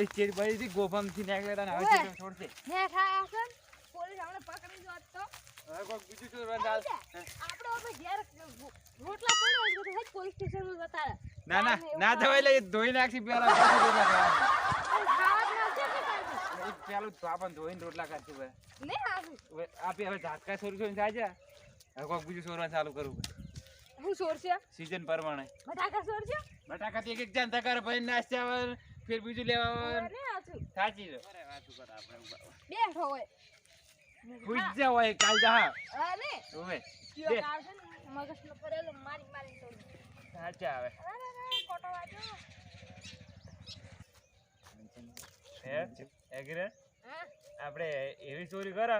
પેલી ચેડ પડી હતી ગોફામથી નીકળ્યા ને હવે ચેડ છોડશે ને થાય છે પોલીસ આપણે પકડી જોત તો હવે કોઈ બીજું ચોરવાન ચાલ આપણે હવે ઘેર રોટલા પડ્યો હોય તો હેડ પોલીસ સ્ટેશન માં જતા ના ના ના થવાય લે ધોઈ નાખી પેલા પેલું પાપન ધોઈને રોટલા કાઢશું ભાઈ ને આવી આપી હવે ઝાટકા સોરી થાય છે હવે કોઈ બીજું સોરવાનું ચાલુ કરવું હું સોરશે સીઝન પ્રમાણે બટાકા સોરશે બટાકા એક એક જાન તકાર ભાઈ નાસ્તા આવે ફિર બીજું લેવા આવે ને આછું સાચી છે અરે વાતું કર આપણે બેઠો હોય પૂછ્યા હોય કાલ જા અરે ઓવે કયો કાળ છે ને મગજનો પડેલો મારી તો સાચા આવે અરે કોટો વાજો હે એગરે આપણે એવી ચોરી કરો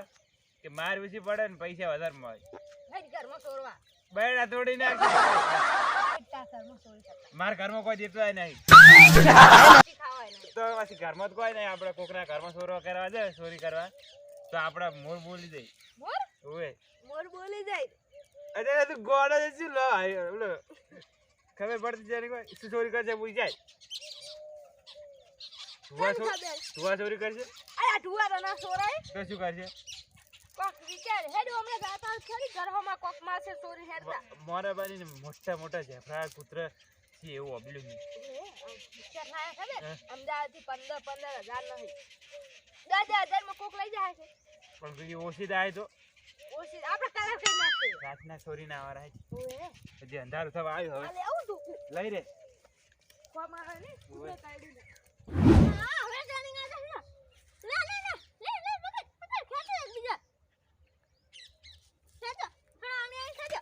કે માર ઓછી પડે ને પૈસા વધારે મળે હઈ ઘરમાં ચોરવા બૈડા તોડી નાખ માર ઘરમાં કોઈ દેતો નહીં તો પછી ઘરમાં કોઈ નહીં આપણે કોકના ઘરમાં ચોરો કરવા જાય ચોરી કરવા તો આપણે મોર બોલી દઈ મોર ઓએ મોર બોલી જાય અરે તું ગોડા છે લો લો ખબર પડતી જાય કોઈ શું ચોરી કરશે પૂછ જાય તુવા ચોરી કરશે અરે તુવા ના ચોરાય તો શું કરશે કોક વિચાર હેડ હમણે ગાતા ખરી ઘરમાં કોક માસે ચોરી હેડતા મોરા બાની મોટા મોટા જેફરા પુત્ર છે એવું અબલું વિચાર થાય ખબર અમદાવાદ થી 15,000 નહીં 10,000 માં કોક લઈ જાય છે પણ બીજી ઓછી થાય તો ઓછી આપણે તારા કઈ નાખે રાતના ચોરી ના આવા રહે ઓએ હજી અંધારું થવા આવ્યું હવે અલે આવું દુખું લઈ રે કોમ આવે ને ઉભે કાઢી દે હવે જાણી ના ના ના લે પકડ ખેંચો એક બીજા ખેંચો હા આને આઈ ખેંચો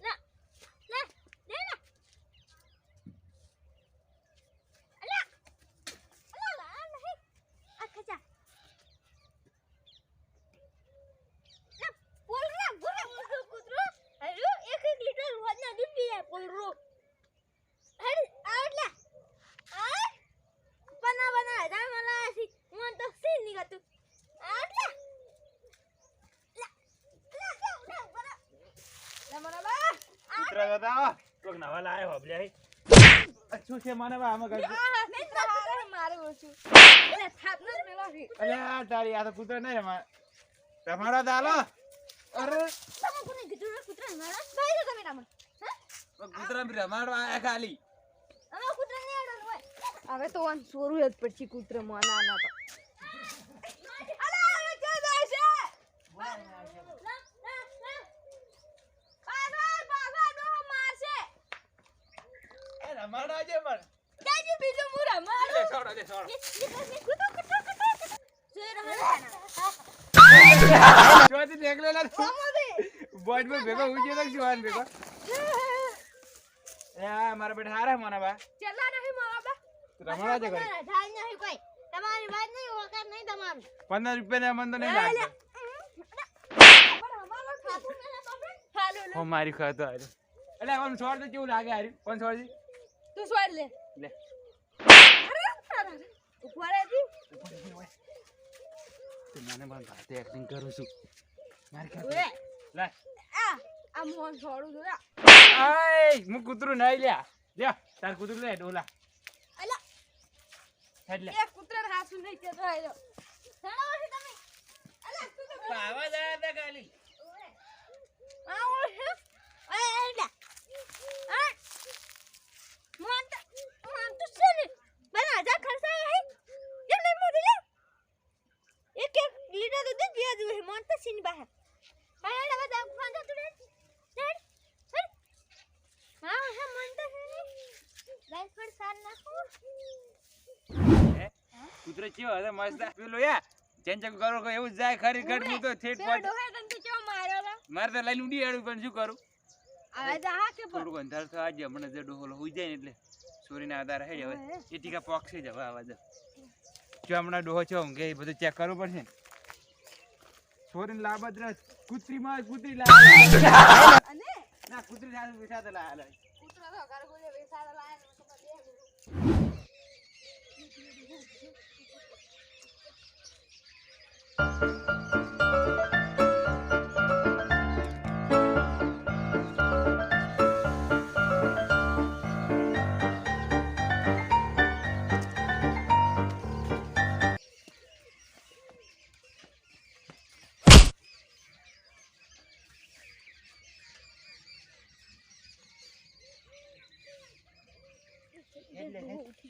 લા લે દે ના અલા અલા નહીં આ ખેંચા ના પોલરા ગુરે કૂતરો અરે એક લીટર રોજના દૂધ પીએ પોલરો અરે આટલા આ બના જા मला अशी मन तो सीन निघतो आटला ला मला बा પુત્ર બતાવો કોક નવા લાયો હબલ્યા હે અચ્છું છે મને બા આમાં કરજો મિત્ર હારે મારે ઓછું એટલે થાપનો મેલો છે અલ્યા તારી આ તો પુત્ર નહીં અમાર તમારો દાલો અરે તમે કોને કીધું પુત્ર મારા ભાઈ તો તમે નામ પુત્ર બી રમાડો આ ખાલી અમે પુત્ર ને આડો હોય હવે તો વન સોરું જ પછી પુત્ર મોના ના તો અલા હવે કે જાય છે રમાડો છે પણ જાજી બીજો મુરા મારો લે છોડો લે છોડો જોઈ રહ્યા જોતી નીકળેલા બોટ માં ભેગો ઉજ્યો તો જવાન ભેગો આ મારા બેટા હારા મને બા ચલા નહીં મારા બા રમાડા છે કરી થાય નહીં કોઈ તમારી વાત નહીં ઓકાર નહીં તમારું 15 રૂપિયા ને મન તો નહીં લાગે પણ અમારો ખાતું ને તમે હાલો હો મારી ખાતો આરે એટલે આમ છોડ તો કેવું લાગે આરી કોણ છોડ દી તું છોડ લે લે ઉપર આવી તું મને પણ ભાતે એક્ટિંગ કરું છું મારી ખાતો ઓએ લે આ મોહન છોડું છું આય હું કૂતરું નહીં લ્યા લે તાર કૂતરું લે ડોલા અલા એટલે એક કૂતરા હાસુ નહીં કેતો આયો સણાવો છે તમે અલા તું તો આવા જાય તા ગાલી ઓએ આવો છે ઓએ એલા આ મોહન તો સર બના જા ખર્ચા હે કેમ નહીં મોદી લે એક લીટર દૂધ દિયા દે મોહન તો સીન બા આય એલા બા પાંચ તું રે હા હા મોહન તો ગાઈસ પર સાર નાખો કૂતરો ચેવો હતો મસ્ત પેલો યા ચેન્જ કરો કે એવું જાય ખરી ઘટ હું તો ઠેઠ પેલો ડોહે તને તો કેવો માર્યો લા મારે તો લઈને ઉડી આડું પણ શું કરું આ જા હા કે થોડું અંધાર તો આજે હમણાં જે ડોહોલો હોઈ જાય ને એટલે સોરીના આધાર હે હવે એ ટીકા પોક્ષી જ હવે આવા દે જો હમણાં ડોહો છો ઊંઘે એ બધું ચેક કરવું પડશે ને સોરીને લાબત રહે કૂતરીમાં કૂતરી લાવે અને ના કૂતરી સાથે બેઠા તો લાવે કૂતરો તો ઘર ગોલે વેસાડા લાયા ને તો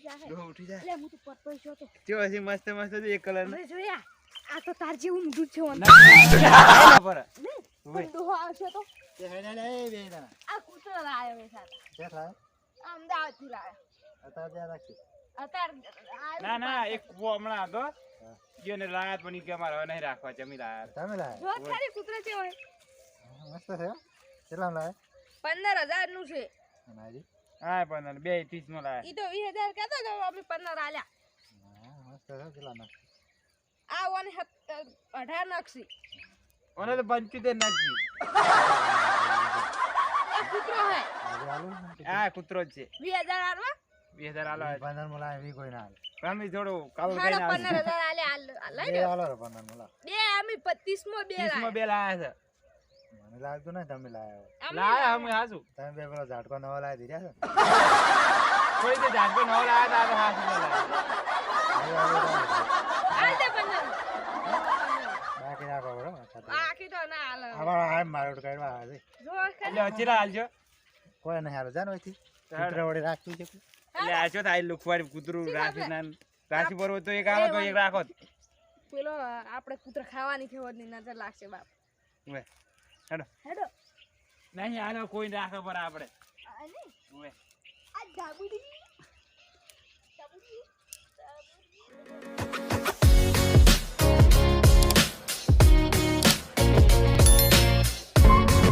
જાહે ડોહો ઉઠી જાય એટલે હું તો પત્તો છો તો જો હજી મસ્ત મસ્ત છે એક કલર હવે જોયા આ તો તાર જેવું મૂઢું છે ઓન ના પર પણ ડોહો આવશે તો તે હેડે લે બે જણા આ કૂતરો લાયો મે સાથે કે થાય અમદાવાદથી લાયો અત્યારે ત્યાં રાખી અત્યારે ના ના એક કૂવો હમણાં હતો જેને લાયા પણ ઈ કે અમારે હવે નહીં રાખવા જમી લાયા તમે લાય જો ખાલી કૂતરો છે હોય મસ્ત છે કેટલા લાય 15000 નું છે મારી હા પણ 230 માં લાયા ઈ તો 20000 કહેતો તો અમે 15 આલ્યા મસ્ત છે કેટલા ના આ ઓન 18 નક્ષી ઓને તો 75 નાખી એ કૂતરો હે આજે આલુ હા કૂતરો જ છે 20000 આલવા 2000 આલો પંદર મુલા વી કોઈ ના આલે અમે થોડું કાલ હાડા કઈને આવશે 15000 આલ્યા લઈ બે લો આલો રે પંદર મુલા બે અમે 25 માં બે 30 માં બે લાયા મને લાગતું નહીં તમે લાયા છે લાયા અમે હાસુ તમે બે પેલો ઝાટકો નવો લાવી દીધા છે કોઈ તે જાગો ન લાયા તો હાસુ લાયા આલ દે 15 બાકી રાખો બરો આખી તો ના આલે આવા હાય મારો કરવા આવે જો એટલે અચીરા હાલજો કોઈ નહીં હાલો જાનો અહીંથી કૂતરા વડે રાખતું છે એટલે આજો થાય લુખવાડી કૂતરું રાખી ના રાશી પર તો એક આલો તો એક રાખો પેલો આપણે કૂતરો ખાવાની છે ઓની નજર લાગશે બાપ વે હેડો હેડો નહીં આનો કોઈ રાખો પર આપણે આને વે આ ડાબુડી ડાબુડી